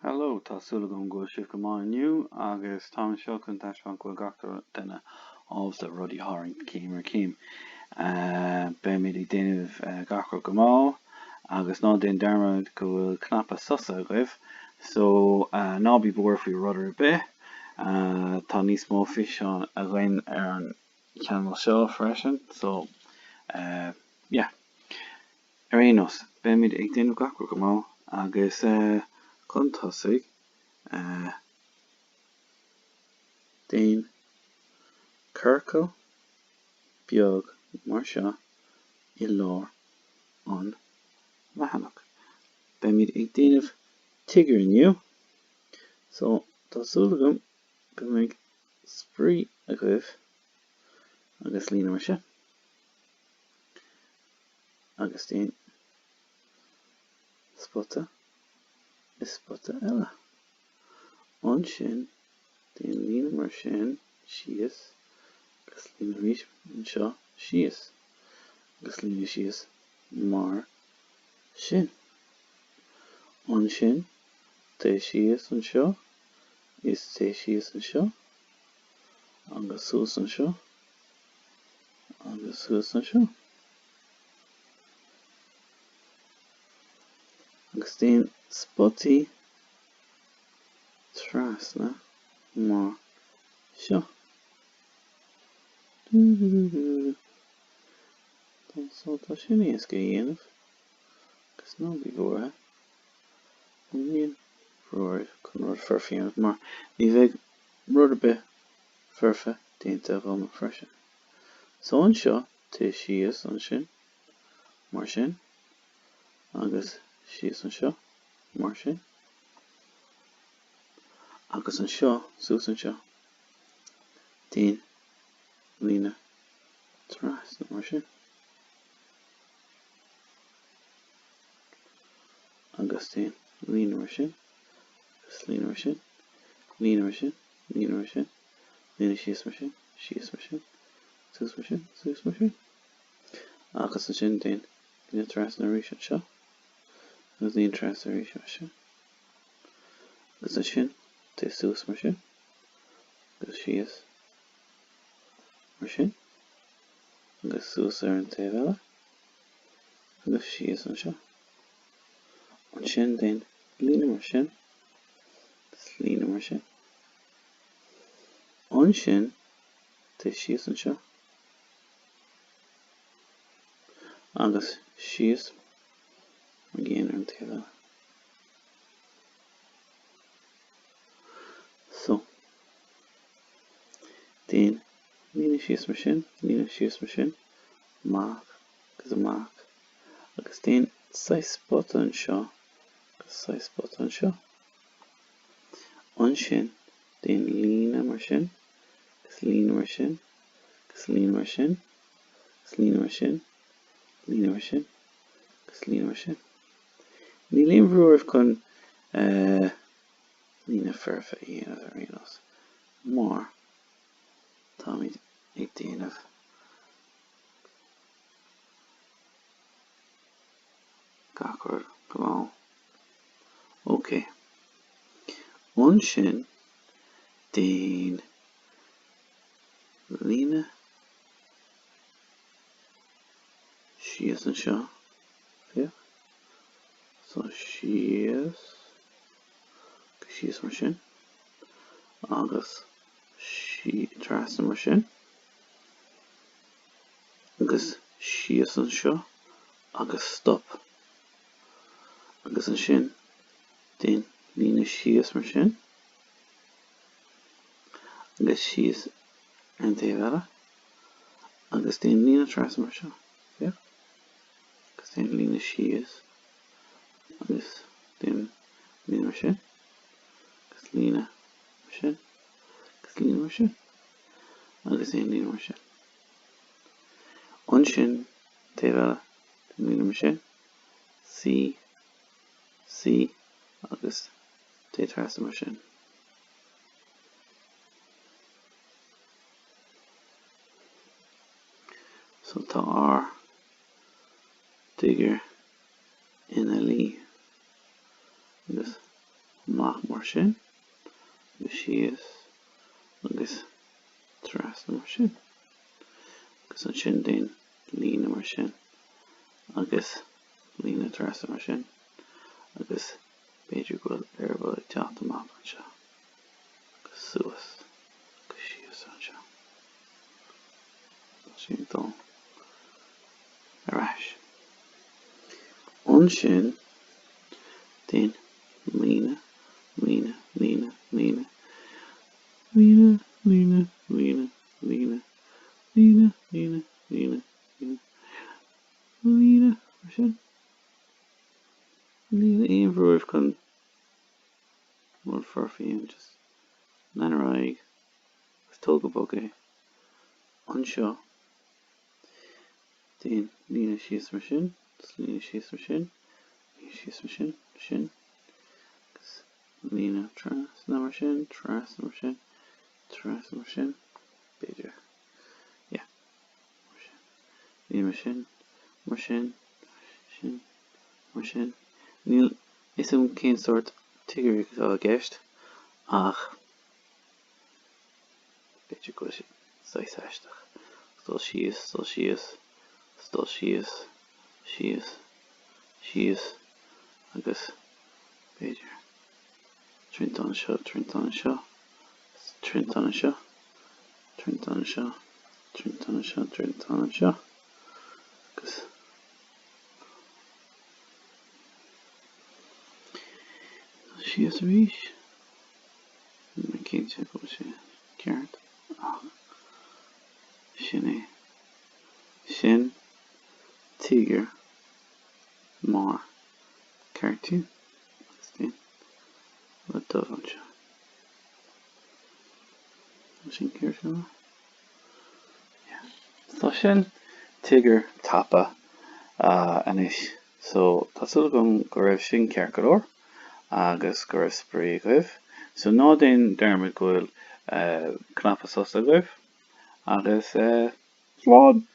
Hello, tásúla gom go sibh go máinniu agus tá seo chun taispeáin go gachtar duine ábhas le rudí tharraingt Céim. Be mí ag déanamh gachar go má agus ná déon dearmad go bhfuil cnaipe sosa a gcuibh, so ná bí bór faoi rudar be. Tá níos mó Físeán a ghain ar an cheangal seo freisin, so yeah. Ar aonos, be mí ag déanamh gachar go má agus chun tosaigh déan carco beag mar seo I lár an leathanach. Be míad ag déanamh tuigear inniu, so tásúla gom go mbeidh spraoi a gcuibh agus lína mar sin. Agus déan spotta is spotta eile. Ansin déan lína mar sin síos agus lína rís anseo síos agus lína síos mar sin. Ansin té síos anseo is té síos anseo agus suas anseo agus suas anseo. Agus déan spottaí trasna mar seo. So tá sin is go dhéanamh agus ná bí bhórtha an bhíon bhróir chun rud forfaíonn mar ní bheidh rud be forfa déanta bhfuil freisin. So anseo té síos ansin mar sin agus síos anseo mar sin agus anseo suas anseo déan lína trasna mar sin agus déan lína mar sin agus lína mar sin lína mar sin lína mar sin lína síos mar sin síos mar sin suas mar sin suas mar sin agus an sin déan lína trasna rís anseo agus lína trasna rís mar sin agus an sin té suas mar sin agus síos mar sin agus suas ar an taobh eile agus síos anseo. An sin déan lína mar sin agus lína mar sin. An sin té síos anseo agus síos mar géan ar an taobh eile. So déan lína síos mar sin, lína síos mar sin, mac agus amach agus déan 6 spotta anseo agus 6 spotta anseo. An sin déan lína mar sin agus lína mar sin agus lína mar sin agus lína mar sin lína mar sin agus lína mar sin. Ní líon bhróibh chun lína forfa dhéanamh ar aonos mar tá míad ag déanamh gachar go má. Ok. An sin déan lína síos anseo. So síos síos mar sin agus trasna mar sin agus síos anseo agus stop agus an sin déan lína síos mar sin agus síos ar an taobh eile agus déan lína trasna mar seo agus déan lína síos agus déan lína mar sin agus lína mar sin agus lína mar sin agus déan lína mar sin. An sin taobh eile déan lína mar sin sí agus té trasna mar sin. So tá tuigear ina lí agus Mach mar sin, agus síos, agus tras mar sin. Agus an sin den lína mar sin, agus lína tras mar sin, agus beidir goil bhfuil ag teacht amach an seo. Agus suas, agus síos an seo. Sin dó arás. An sin den lína, lína, lína, lína, lína, lína, lína, lína, lína, lína, lína, lína, lína, mar sin. Lína éon bhrúibh chun mór forfaíon, just nanaraig, agus tóga bog é. An seo den lína síos mar sin, lína síos mar sin, lína síos mar sin, sin, agus lína tras na mar sin, tras na mar sin, tras na mar sin, beidir, yeah, mar sin, lína mar sin, mar sin, sin, mar sin. Níl is cén sort tíogar a gceist, ach beidir go sin 6 Stal síos, stal síos, stal síos, síos, síos, agus beidir trint an seo, trint an seo, trint an seo, trint an seo, trint an seo, trint an seo, agus síos a rís. Na céinte go sé ceart, ach sin é. Sin tíogar mar cartoon agus den le dubh an seo. Sin céir seo? Tá sin tíogar tapa anis. So tá súil gom go raibh sin ceart go leor agus go raibh Brúigh. So ná den dermid goil cnaipe sosa goibh agus sláán.